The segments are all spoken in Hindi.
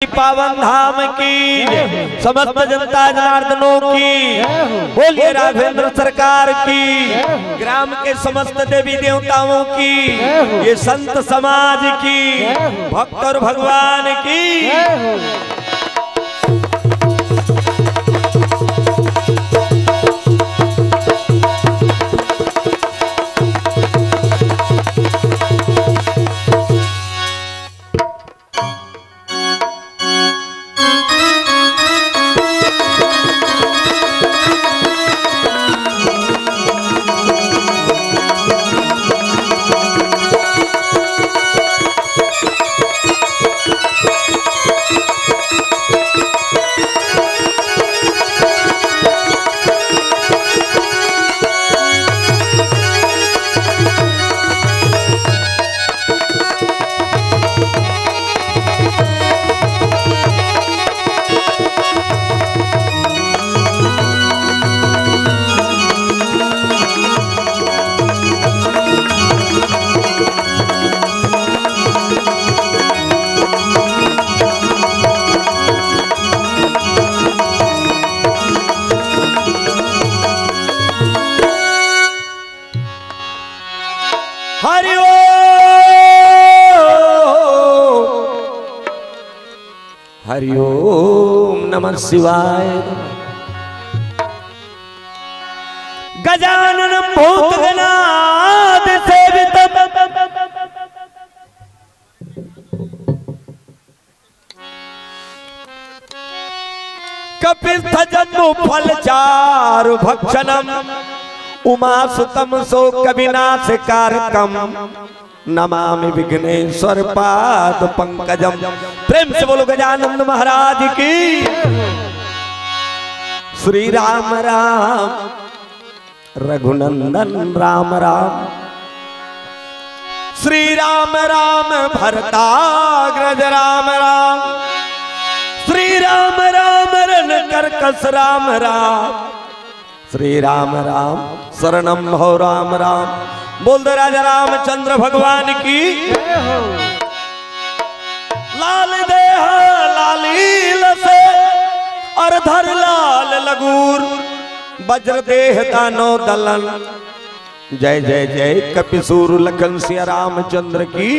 पावन धाम की समस्त जनता जनार्दनों की बोलिए राघवेंद्र सरकार की, ग्राम के समस्त देवी देवताओं की, ये संत समाज की, भक्त और भगवान की। हरि ओम नमः शिवाय। गजानन भूतगणाद सेवितम् कपिस्थजन्नु फलचारु भक्षणम् उमासुतम शोक विनाशकारकम नमामि विघ्नेश्वर पाद पंकजम। प्रेम से बोलो गजानंद महाराज की। श्री राम राम रघुनंदन राम राम, श्री राम राम भरताग्रज राम राम, श्री राम राम रण कर्कश राम राम, श्री राम राम शरणम हो राम राम। बोल दो राजा रामचंद्र भगवान की। लाल देह लालील से और धर लाल लगूर, वज्र देह दानो दलन। जय जय जय कपिसूर लखन सिया रामचंद्र की।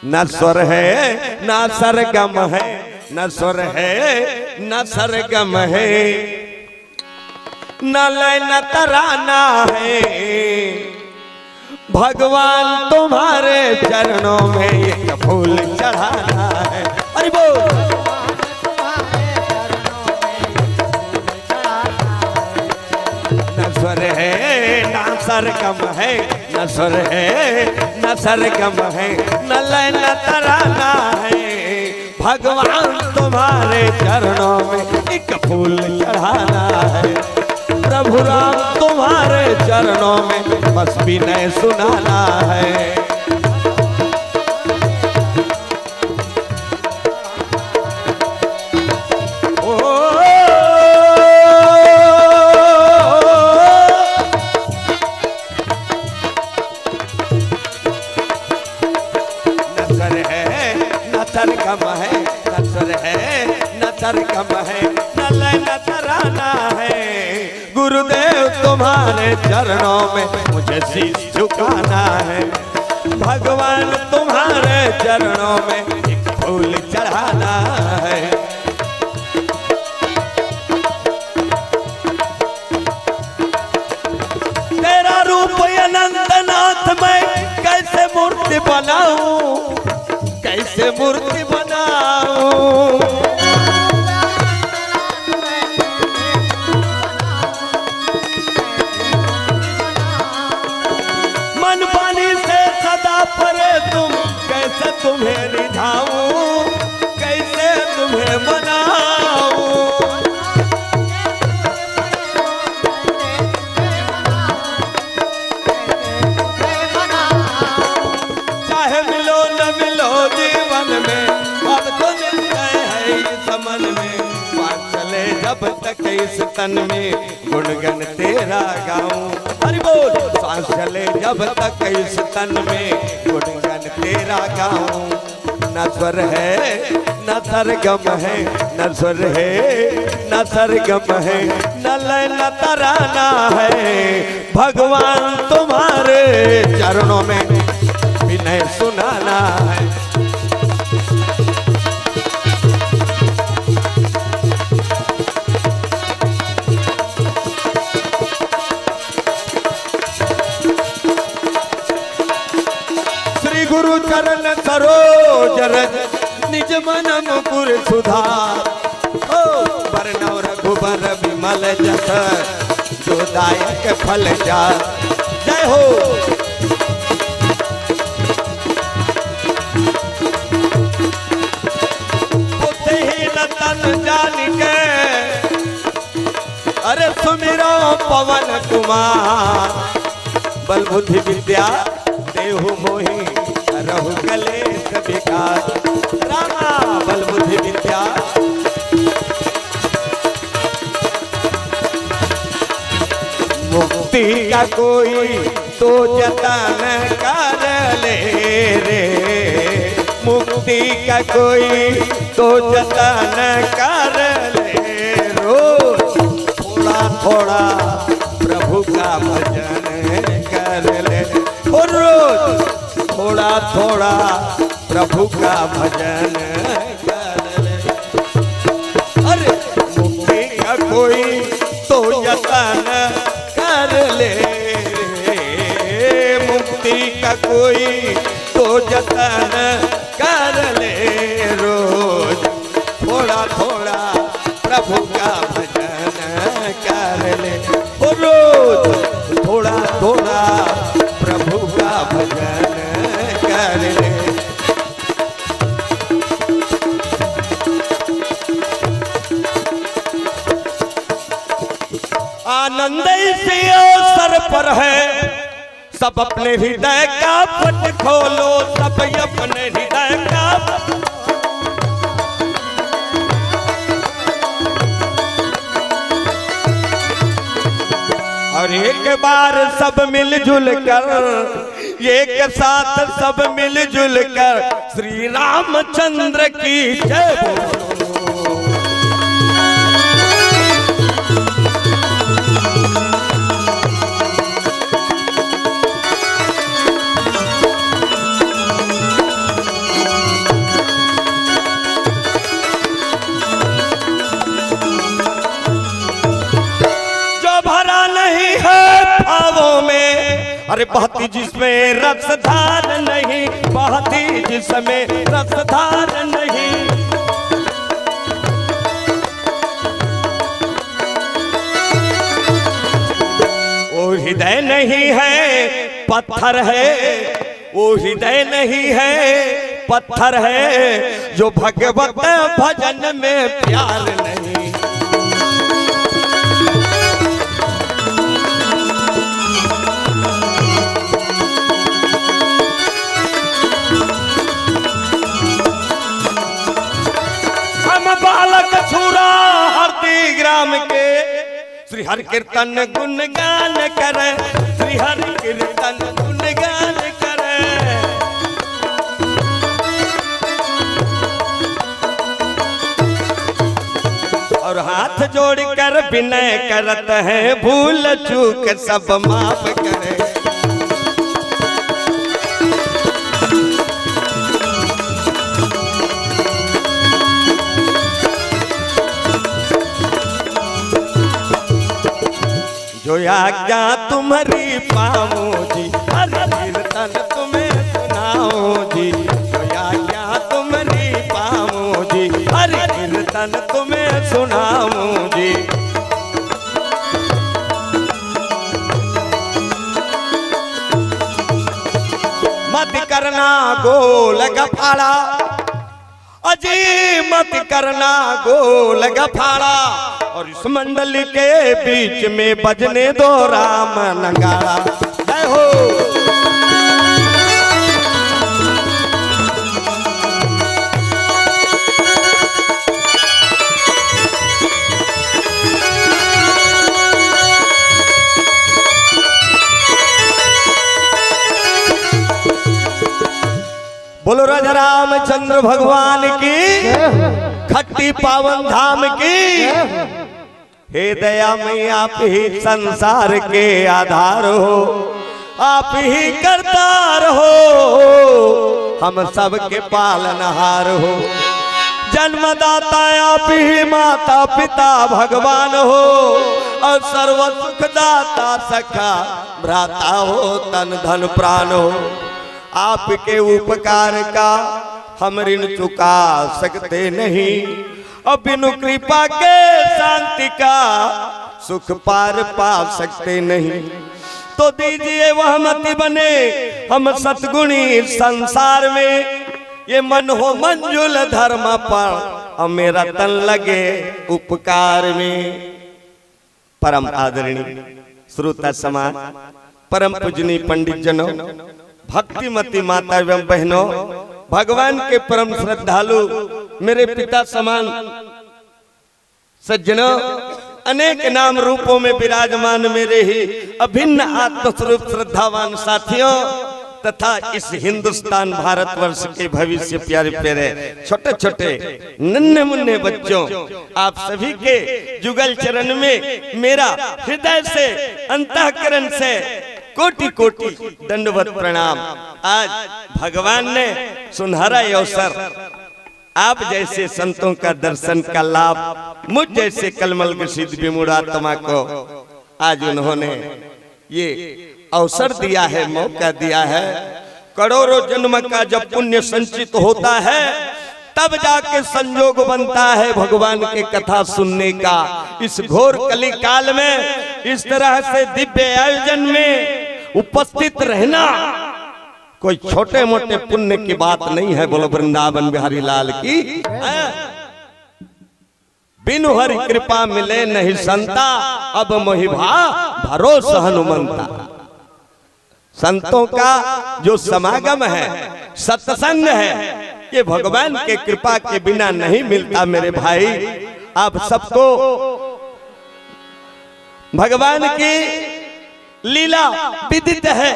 न स्वर है न सरगम है, न स्वर है न सरगम है, न लय न तराना है, भगवान तुम्हारे चरणों में एक फूल चढ़ाना है। अरे बोल। न स्वर है न सरगम है, न स्वर है न सरगम है, न लय न तराना है, भगवान तुम्हारे चरणों में एक फूल चढ़ाना है। प्रभु राम तुम्हारे चरणों में बस विनय सुनाना है। सरगम है न स्वर है न सरगम है, न लय न तराना है, गुरुदेव तुम्हारे चरणों में मुझे शीश झुकाना है, भगवान तुम्हारे चरणों में एक फूल चढ़ाना है। तेरा रूप अनंतनाथ मैं कैसे मूर्ति बनाऊं, कैसे मूर्ति बनाऊं, मन पानी से सदा परे तुम, कैसे तुम्हें रिझाऊं, कैसे तुम्हें बनाऊं। चाहे मिलो न मिलो जीवन में, अब तो मिलते हैं इस मन में, सांस चले जब तक इस तन में, गुणगन तेरा गाऊं। हरि बोल। सांस चले जब तक इस तन में, गुणगन तेरा गाऊं। न स्वर है न सरगम है, न स्वर है न सरगम है, न लय न तराना है। भगवान तुम्हारे चरणों में विनय सुनाना है। श्री गुरु चरण सरोज रज निज मन मुकुर सुधार, ओ बरनव रघुबर विमल जस जो दायक फल जा। जय हो। बुद्धिहीन तन जान के अरे सुमिरो पवन कुमार, बल बुद्धि विद्या देहु मोहि रहु कलेश विकार। रामा बल बुद्धि विद्या मुक्ति का कोई तो जतन कर ले रे, मुक्ति का कोई तो जतन कर ले। रोज थोड़ा थोड़ा प्रभु का भजन कर ले, और रोज थोड़ा थोड़ा प्रभु का भजन कर ले। अरे मुक्ति का कोई तो जतन कर ले, मुक्ति का कोई तो जतन कर ले। रोज थोड़ा थोड़ा प्रभु का भजन कर ले, रोज थोड़ा थोड़ा प्रभु का भजन कर ले। आनंद इसी अवसर पर है, सब अपने हृदय का पट खोलो, सब अपने हृदय का और एक बार सब मिलजुल कर, एक साथ सब मिलजुल कर श्री रामचंद्र की जय बोलो। अरे बहती जिसमें रसधार नहीं, बहती जिसमें रसधार नहीं। वो हृदय नहीं है पत्थर है, वो हृदय नहीं है पत्थर है, जो भगवत भजन में प्यार नहीं। बालक छुरा हरदी ग्राम के श्री हरि कीर्तन गुणगान करे, श्री हरि कीर्तन गुणगान करे। और हाथ जोड़कर विनय करत है, भूल चूक सब माफ करे। जो आज्ञा तुम्हारी पाऊं जी, हरि कीर्तन तुम्हें सुनाऊं जी। जो आज्ञा तुम्हारी पाऊं जी, हरि कीर्तन तुम्हें सुनाऊं जी। मत करना गोल गफाड़ा, अजी मत करना गोल गफाड़ा, और इस मंडली के बीच में बजने दो राम नगाड़ा। जय हो। बोलो राजा रामचंद्र रामचंद्र भगवान की, खट्टी पावन धाम की। हे दया में आप ही संसार के आधार हो, आप ही करतार हो, हम सबके पालनहार हो। जन्मदाता आप ही, माता पिता भगवान हो, और सर्व सुखदाता सखा भ्राता हो, तन धन प्राण हो। आपके उपकार का हम ऋण चुका सकते नहीं, और बिनु कृपा के शांति का सुख पार पा सकते नहीं। तो दीजिए वह मति बने हम सतगुणी संसार में, ये मन हो मंजुल धर्म पर, और मेरा तन लगे उपकार में। परम आदरणीय श्रोता समाज, परम पूजनीय पंडित जनों, भक्तिमती माता एवं बहनों, भगवान के परम श्रद्धालु मेरे पिता समान सज्जनों, अनेक नाम रूपों में विराजमान मेरे ही अभिन्न आत्मस्वरूप श्रद्धावान साथियों, तथा इस हिंदुस्तान भारतवर्ष के भविष्य प्यारे प्यारे छोटे छोटे नन्हे मुन्ने बच्चों, आप सभी के जुगल चरण में मेरा हृदय से अंतःकरण से कोटि कोटि दंडवत प्रणाम। आज भगवान ने सुनहरा अवसर, आप जैसे संतों का दर्शन का लाभ मुझ जैसे कलमल ग्रसित विमूढ़ात्मा को आज उन्होंने ये अवसर दिया है, मौका दिया है। करोड़ों जन्म का जब पुण्य संचित होता है, तब जाके संजोग बनता है भगवान के कथा सुनने का। इस घोर कली काल में इस तरह से दिव्य आयोजन में उपस्थित रहना कोई छोटे मोटे पुण्य की बात नहीं है। बोलो वृंदावन बिहारी लाल की। बिनु हरि कृपा मिले नहीं संता, अब मोहिभा भरोसा हनुमंता। संतों का जो समागम है, सत्संग है, ये भगवान के कृपा के बिना नहीं मिलता। मेरे भाई, आप सबको भगवान की लीला विदित है,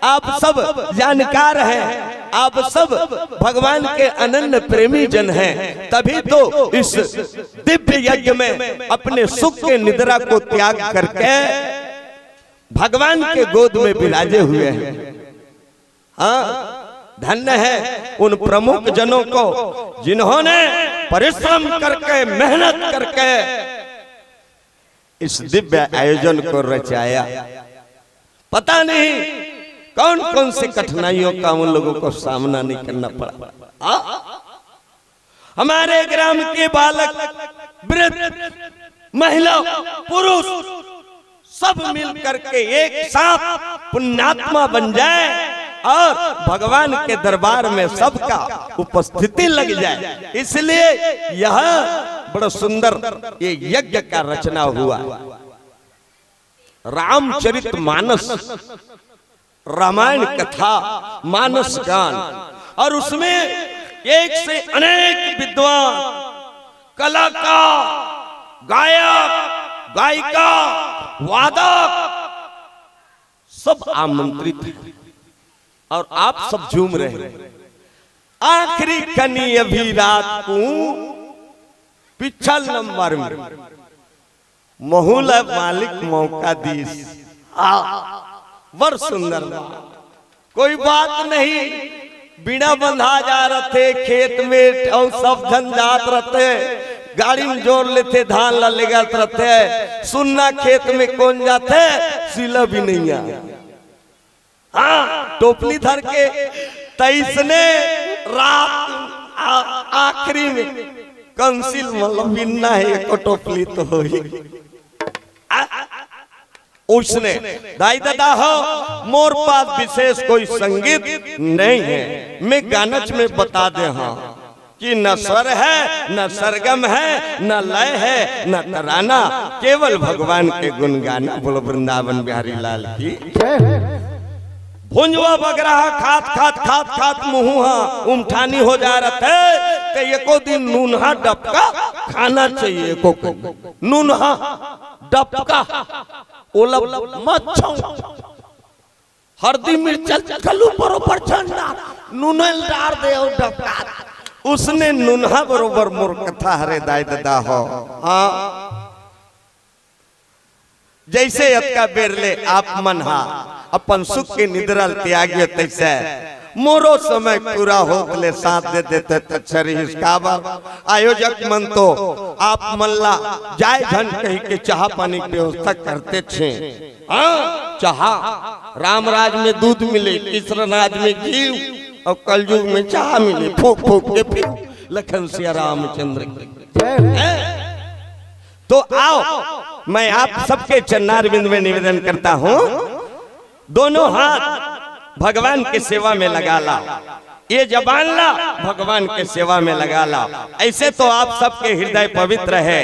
आप सब जानकार हैं, आप सब भगवान के अनन्य प्रेमी जन हैं। तभी तो इस दिव्य यज्ञ में अपने सुख के निद्रा को त्याग करके भगवान के गोद में विराजे हुए हैं। हाँ, धन्य है उन प्रमुख जनों को जिन्होंने परिश्रम करके मेहनत करके इस दिव्य आयोजन को रचाया। पता नहीं कौन कौन से कठिनाइयों का उन लोगों को सामना नहीं करना पड़ा। हमारे ग्राम के बालक, वृद्ध, महिला, पुरुष सब मिल करके एक साथ पुण्यात्मा बन जाए और भगवान के दरबार में सबका उपस्थिति लग जाए। इसलिए यह बड़ा सुंदर ये यज्ञ का रचना हुआ। रामचरित मानस, रामायण कथा, मानस गान, और उसमें एक से अनेक विद्वान, कलाकार, गायक, गायिका, वादक सब आमंत्रित हैं और आप सब झूम रहे हैं। आखिरी कनी अभी रात को पिछल नंबर में महुला मालिक मौका दीस। वर सुंदर कोई बात नहीं, बिना बंधा जा रहे थे खेत में और सब जन जात रहते, गाड़ी में जोड़ लेते, धान ला लेगा रहते, सुनना खेत में कौन जाते, सिला भी नहीं आ। हाँ, टोपली धर के 23ने रात आखिरी में कंसिल मतलब बिन्ना है एक टोपली तो हो ही। उसने दाई दादा हो, मोर पास विशेष कोई संगीत नहीं है। मैं गानच में बता दे हाँ कि न स्वर है, न सरगम है, न लय है, न तराना, केवल भगवान के गुण गाना। बोलो वृंदावन बिहारी लाल की। भुंजवा बगरा खात खात खात खात मुहुहा उमठानी हो जा रहा थे, तो एको दिन नूनहा डबका खाना चाहिए। को नूनहा डबका ओलब मच्छों हरदी मिर्च कलू बरोबर चंदा नूनल डार दे और डबका उसने नुन्हा बरोबर मोर कथा हरे दाय ददा हो। हाँ जैसे अतका बेरले आप मनहा अपन सुख के निद्रल त्यागियो तैसे मोरो समय पूरा होतले साथ दे देते तछरी हिसकाबा। आयोजक मन तो आप मल्ला जाय धन कही के चाह पानी की व्यवस्था करते थे। हाँ चाह रामराज में दूध मिले, कृष्ण राज में घी और कलयुग में चाह मिले, फूक फूक के पी लखन सिया रामचंद्र। तो आओ मैं आप सबके चरणारविंद में निवेदन करता हूँ, दोनों हाथ भगवान के सेवा में लगा ला, ये जबान ला भगवान के सेवा में लगा ला। ऐसे तो आप सबके हृदय पवित्र है।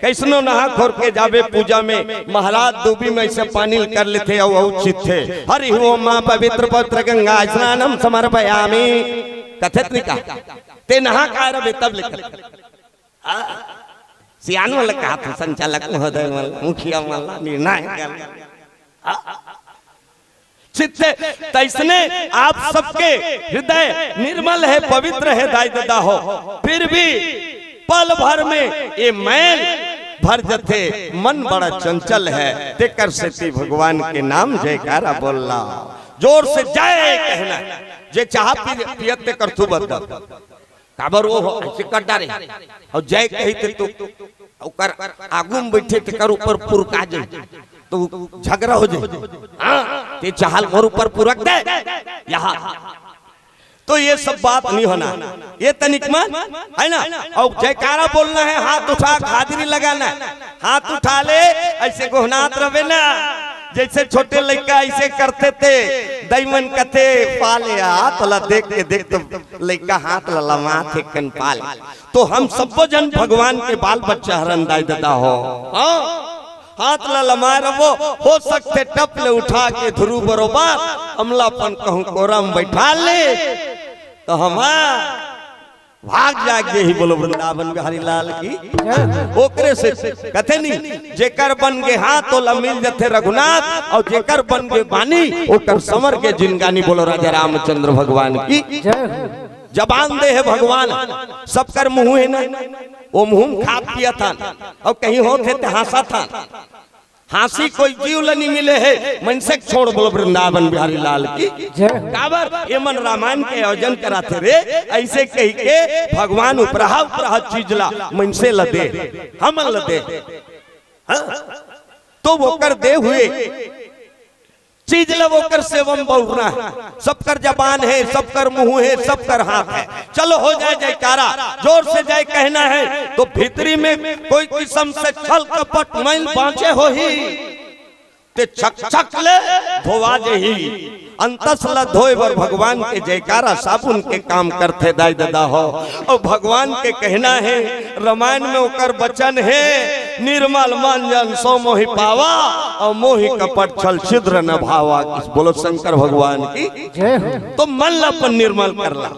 कैसनो नहा खोर के जावे पूजा में महाराज डूबी में ऐसे पानी कर लेते और उचित थे। हरि ओम मां पवित्र पवित्र गंगा स्नानम समर्पयामि कथित नहीं कहा ते नहा का रबे तब लिख सियान वाला कहा था संचालक महोदय वाला मुखिया वाला निर्णायक चित्ते तैसने आप सबके हृदय निर्मल है, पवित्र है दाई ददा हो, फिर भी पल भर में ये मैल भर जथे मन बड़ा चंचल है। तेकर से भगवान के नाम जयकारा बोलना, जोर से जय कहना। जे चाह पियते कर तू बता काबर वो हो ऐसे कटा रे और जय कही ते तू ओकर आगू में बैठे ते कर ऊपर पुरका जाए तो झगड़ा हो जाए। हाँ ते चाहल और ऊपर पुरक दे यहाँ, तो ये सब बात नहीं होना, ये तनिक मन है ना। और जयकारा बोलना है, हाथ उठा हाजिरी लगाना, हाथ उठा ले ऐसे गोहनात रवे ना, जैसे छोटे लड़का ऐसे करते थे दैमन कथे पाले हाथ ला देख के देख तो लड़का हाथ ला लमा थे कन पाल। तो हम सब जन भगवान के बाल बच्चा हरन दाई ददा हो। हाँ हाथ ला लमा रवो हो सकते टप ले उठा के ध्रुव बरोबर अमलापन कहूं कोरम बैठा ले तो हम भाग जागे ही बोलो वृंदावन बिहारी लाल की। ओकरे से कथे नहीं जेकर बन गे हाथ तो मिल जथे रघुनाथ और जेकर बन गे बानी ओकर समर के जिनगानी बोलो राजा रामचंद्र भगवान की। जबान दे है भगवान सबकर मुंह है ना, वो मुंह खा पिया था और कहीं होते थे हंसा था, हांसी कोई जीव नहीं मिले है मनसे छोड़ बोलो वृंदावन बिहारी लाल की। काबर ये मन रामायण के आयोजन कराते रे ऐसे कही के भगवान उपराहा चीज ला मनसे लदे हम लदे। तो वो कर दे हुए चीज ला वो कर सेवम बहुना है, सबकर जबान है, सबकर मुंह है, सबकर हाथ है। चलो हो जाए जयकारा, जोर से जय कहना है तो भीतरी में कोई किस्म से छल कपट मैल बाँचे हो ही ते छक छक ले धोवा जही अंतस ला धोए बर भगवान के जयकारा साबुन के काम करते दाई ददा हो। और भगवान के कहना है रामायण में ओकर वचन है निर्मल मन जन सो मोहि पावा और मोहि कपट छल छिद्र न भावा। किस बोलो शंकर भगवान की। तो मन अपन निर्मल कर ला।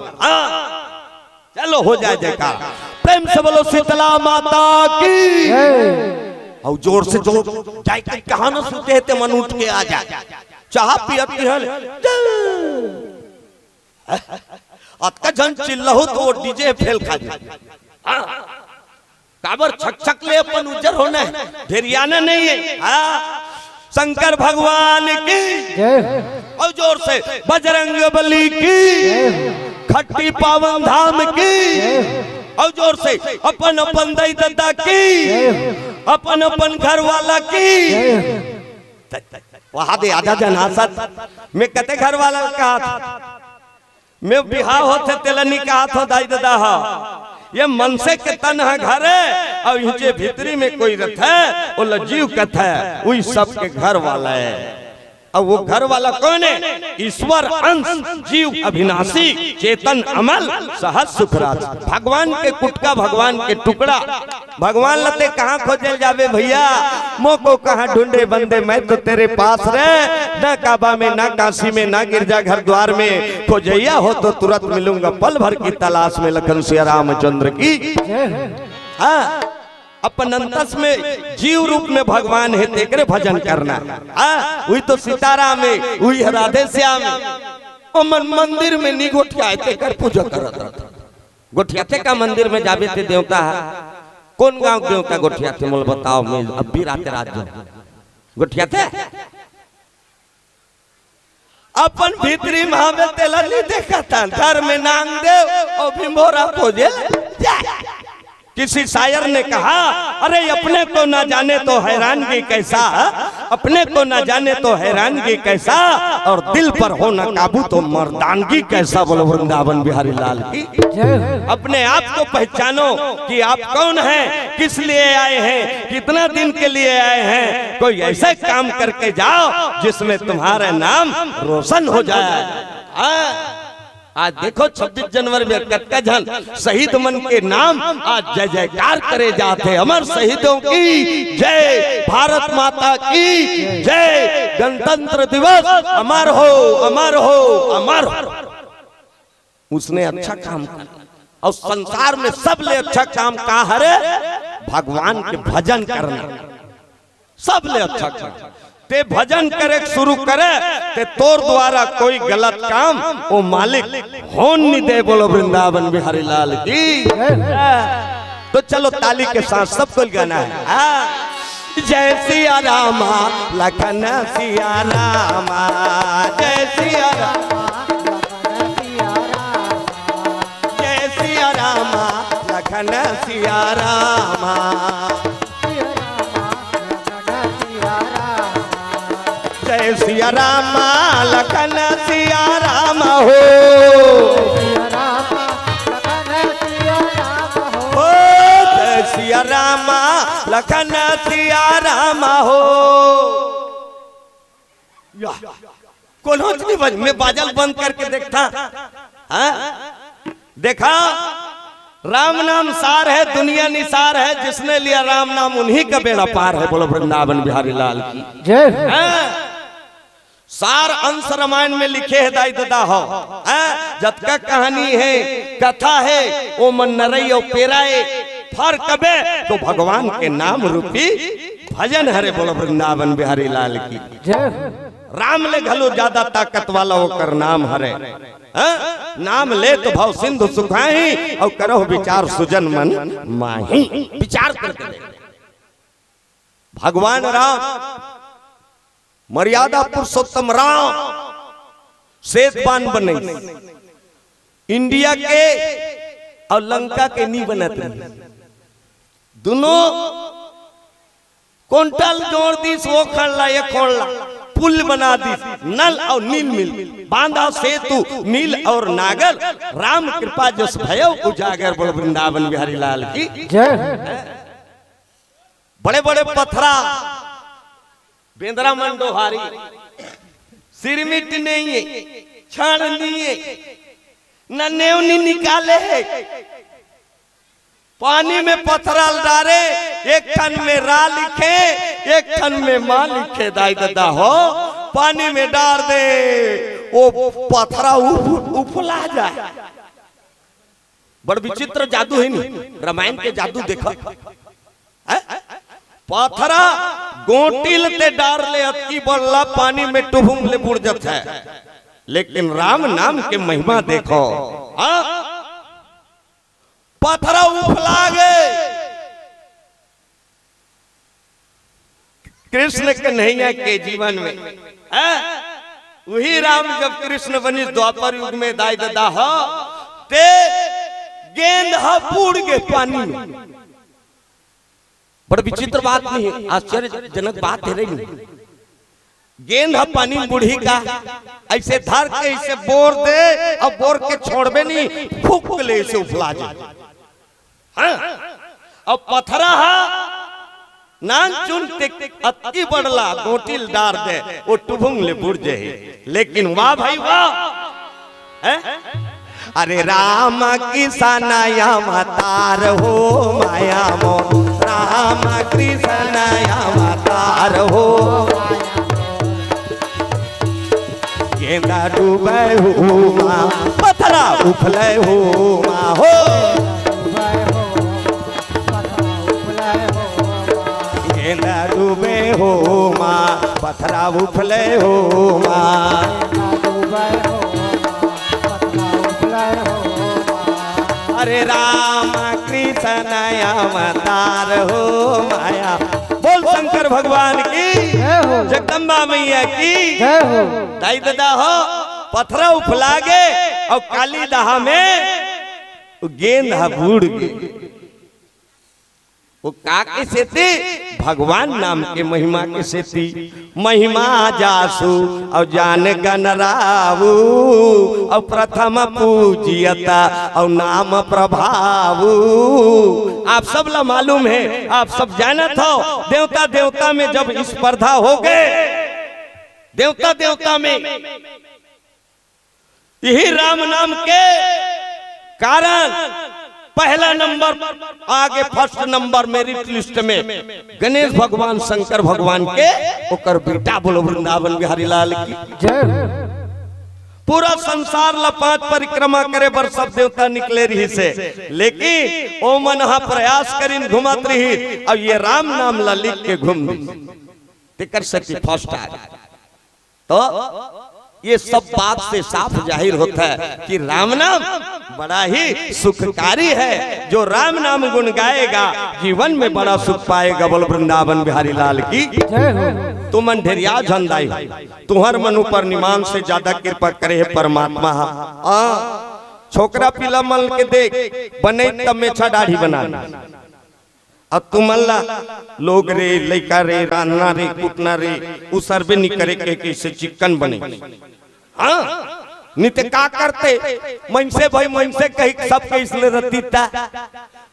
चलो हो जाए जयकार, प्रेम से बोलो शीतला माता की। और जोर से जो जाए कहा न सुते ते मन उठ के आ जाए चाह पियती है अतका जन चिल्लहु तो वो डीजे फेल खा जाए। काबर छक छक ले अपन उज्जर होना है, ढेरियाना नहीं है। शंकर भगवान की और जोर से बजरंग बली की, खट्टी पावन धाम की। और जोर से अपन अपन दाई ददा की, अपन अपन घर वाला की। वहां दे आधा जन हासत मैं कते घर वाला कहा था, मैं बिहार होते तेलनी कहा था दाई ददा हा। ये मन से के तन है घर है और ये भीतरी में कोई रथ है वो लजीव कथा है वही सबके घर वाला है। अब वो घर वाला कौन है? ईश्वर अंश जीव अविनाशी चेतन अमल सहज सुखराज। भगवान के कुटका, भगवान के टुकड़ा। भगवान लते कहाँ खोजल जावे भैया, मोको कहाँ ढूंढे बंदे, मैं तो तेरे पास रहे। न काबा में, न काशी में, न गिरजा घर द्वार में, खोजैया हो तो तुरंत मिलूंगा पल भर की तलाश में। लखन सिया रामचंद्र की। हाँ अपन अंतस में जीव रूप में भगवान है, तेरे भजन करना। वही तो सीताराम में, वही राधे श्याम में, मन मंदिर में निगोट के आए तेकर पूजा करत। गोठियाते का मंदिर में जावे थे देवता है। कौन गांव देवता गोठियाते मोल बताओ। मैं अब भी रात जो गोठियाते अपन भीतरी महावे तेला नहीं देखा था। घर में नांग दे और भिंबोरा खोजे। किसी शायर ने कहा अरे अपने को ना जाने तो हैरानगी कैसा, अपने को ना जाने तो हैरानगी कैसा, और दिल पर हो ना काबू तो मर्दानगी कैसा। बोलो वृंदावन बिहारी लाल की। अपने आप को पहचानो कि आप कौन हैं, किस लिए आए हैं, कितना दिन के लिए आए हैं। कोई ऐसा काम करके जाओ जिसमें तुम्हारा नाम रोशन हो जाए। आज देखो 26 जनवरी में कटका जन शहीद मन के नाम आज जय जयकार करे जाते। अमर शहीदों की जय, भारत माता की जय, गणतंत्र दिवस अमर हो, अमर हो, अमर हो। उसने अच्छा काम किया और संसार में सबले अच्छा काम का हरे भगवान के भजन करना। सबले अच्छा काम ते भजन करे शुरू करे ते तोर द्वारा कोई गलत काम वो मालिक होन नहीं दे। बोलो वृंदावन बिहारी लाल की। तो चलो ताली के साथ सबको गाना है। जय सिया रामा लखन सिया रामा, जय सिया रामा, जय सिया रामा लखन सिया रामा, जय सिया रामा लखन सिया राम हो, जय सिया रामा लखन सिया राम हो। कौन में बाजल बंद करके देखता देखा। राम नाम सार है, दुनिया निसार है, जिसने लिया राम नाम उन्हीं का बेड़ा पार है। बोलो वृंदावन बिहारी लाल की जय। सार अंश रामायण में लिखे है दाई दादा हो। जतका कहानी है कथा है वो मन नरई और पेराए फर कबे तो भगवान के नाम रूपी भजन हरे। बोलो वृंदावन बिहारी लाल की जय। राम ले घलो ज्यादा ताकत वाला होकर नाम हरे। नाम ले तो भाव सिंधु सुखाही और करो विचार सुजन मन माही। विचार करते भगवान राम मर्यादा पुरुषोत्तम राम सेतबान बने। इंडिया के और लंका के नहीं बनते। दोनों कोंटल जोड़ दी वो खड़ला ये खोलला पुल बना दी। नल और नील मिल बांधा सेतु नील और नागर। राम कृपा जस भयो उजागर। बोल वृंदावन बिहारी लाल की जय। बड़े बड़े पत्थरा बेंद्रा मंडोहारी सिरमिट नहीं है, छाड़ नहीं है, न नेवनी निकाले है। पानी में पत्थरा डारे, एक खन में रा लिखे, एक खन में मां लिखे। दाई दादा हो पानी में डाल दे वो पत्थरा उफला जाए। बड़ विचित्र जादू है नहीं। रामायण के जादू देखा। पत्थरा गोटिल ते डार ले अतकी बल्ला पानी में टुभुम ले बुड़ जाता है। लेकिन राम नाम के महिमा देखो। पत्थरा उफला गए। कृष्ण कन्हैया के जीवन में वही राम जब कृष्ण बनी द्वापर युग में दाई दादा हो ते गेंद बूढ़ गए पानी में। बड़ा विचित्र बात नहीं है, आश्चर्यजनक बात है नहीं। गेंद पानी बूढ़ी का ऐसे धर के ऐसे बोर दे और बोर के छोड़बे नहीं, फूक ले इसे उफला जाए। अब पत्थरा नान चुन अति बड़ला गोटिल डार दे वो टुभुंग ले बुड़ जाए। लेकिन वाह भाई वाह। अरे राम किसान अवतार हो माया मो, राम कृष्ण अवतार हो। गेंदा डूबे हो माँ, पत्थरा उफले हो माँ हो। गेंदा डूबे हो माँ, पत्थरा उफले हो माँ। अरे राम कृष्ण अवतार हो माया। बोल शंकर भगवान की, जगदम्बा मैया की। दाई दादा हो पथरा उफलागे और काली दहा में गेंद बूढ़ गए। वो काके से थे भगवान नाम के महिमा के से थी। महिमा जासु और जान गणरावु और प्रथम पूजियता और नाम प्रभावु। आप सब ला मालूम है, आप सब जानत हो देवता देवता में जब स्पर्धा हो गए, देवता देवता में यही राम नाम के कारण पहला नंबर आगे फर्स्ट नंबर मेरिट लिस्ट में गणेश भगवान शंकर भगवान के ओकर बेटा बोलो वृंदावन बिहारी लाल की जय। पूरा संसार ला 5 परिक्रमा करे बर सब देवता निकले रही से, लेकिन ओ मन प्रयास करीन घुमत रही। अब ये राम नाम ला लिख के घूम कर सकी फर्स्ट आ। तो ये सब बात से साफ जाहिर होता है कि राम नाम बड़ा ही सुखकारी है। जो राम नाम गुण गाएगा जीवन में बड़ा सुख पाएगा। बोल वृंदावन बिहारी लाल की तुम अंधेरिया झंडाई तुहर मन ऊपर निमान से ज्यादा कृपा करे है परमात्मा। छोकरा पीला मल के देख बने तब में छा दाढ़ी बना। अब तुमल्ला लोग रे लइका रे रान्ना रे कुटना रे उ सर्वे नहीं करे के कैसे चिकन बने। हाँ नित्य का करते मन से भाई मन से कहीं सब के इसलिए रतीता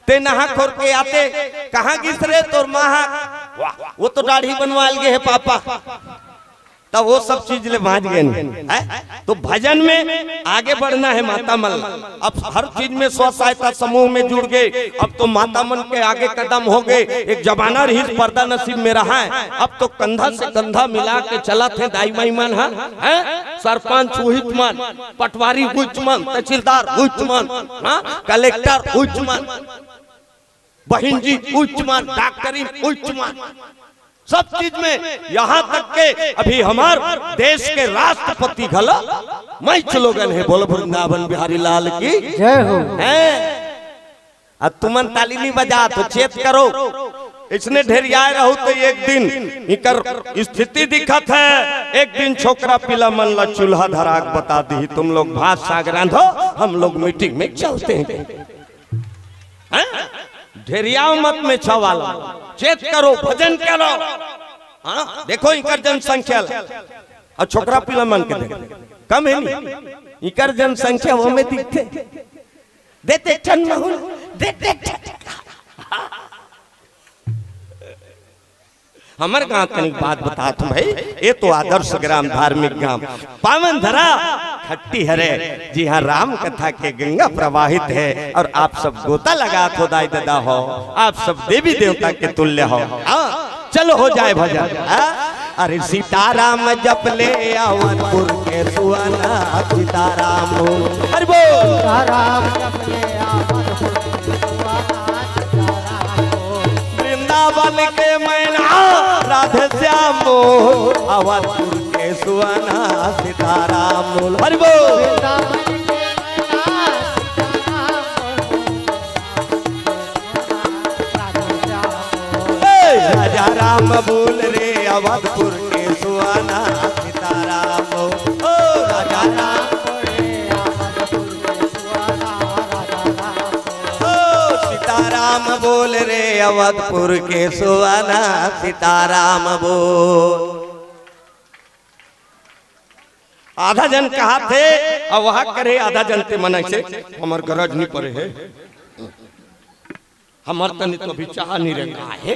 ते नहा खोर के आते कहाँ गिसरे तोर महा वो तो दाढ़ी बनवा लिए है पापा। तब वो सब चीज ले भाज गए। तो भजन में आगे बढ़ना है माता मन। अब हर चीज में स्व सहायता समूह में जुड़ गए। अब तो माता मन के आगे कदम हो गए। एक जमाना रही पर्दा नसीब में रहा है, अब तो कंधा से कंधा मिला के चला थे दाई माई मन। सरपंच हुई मन, पटवारी हुई मन, तहसीलदार हुई मन, कलेक्टर हुई मन, बहन जी हुई मन, डॉक्टरी हुई मन, सब चीज में। यहाँ तक के अभी हमार देश के राष्ट्रपति घला मैं स्लोगन है बोल वृंदावन बिहारी लाल की जय हो। अब तुमन ताली नहीं बजा तो चेत करो। इसने ढेरियाए रहो तो एक दिन इकर स्थिति दिखत है। एक दिन छोकरा पिला मन ला चूल्हा धराक बता दी तुम लोग भात साग रांधो, हम लोग मीटिंग में चलते हैं। ढेरिया मत में छवाला चेत करो, भजन करो। हाँ देखो इकर जनसंख्या और छोकरा पिला मन के कम है नहीं। इकर जनसंख्या वो में दिखते देते चन देते हमारे गांव कनिक बात बता तुम है। ये तो आदर्श ग्राम धार्मिक ग्राम पावन धरा खट्टी हरे। जी हाँ राम कथा के गंगा प्रवाहित है और आप सब गोता लगा तो दाई दादा हो, आप सब देवी देवता के तुल्य हो। चलो हो जाए भजन। अरे सीताराम जप ले अवनपुर के सुहाना सीताराम। अरे बोल सीताराम जप ले वृंदावन के मैना राधे श्याम अवनपुर के सुहाना सीताराम। हरि बोल राजा राम बोल रे अवधपुर के सुहाना सीताराम। ओ राजा राम सीताराम बोल रे अवधपुर के सुहाना सीताराम बोल। आधा जन कहा थे और वहां करे आधा जन ते मन से हमार गरज नहीं पड़े है, हमार तनी तो भी चाह नहीं रहा है।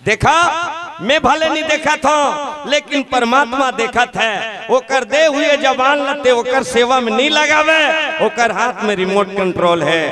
देखा मैं भले नहीं देखा था लेकिन परमात्मा देखा था। ओकर दे हुए जवान लते ओकर सेवा में नहीं लगावे, ओकर हाथ में रिमोट कंट्रोल है।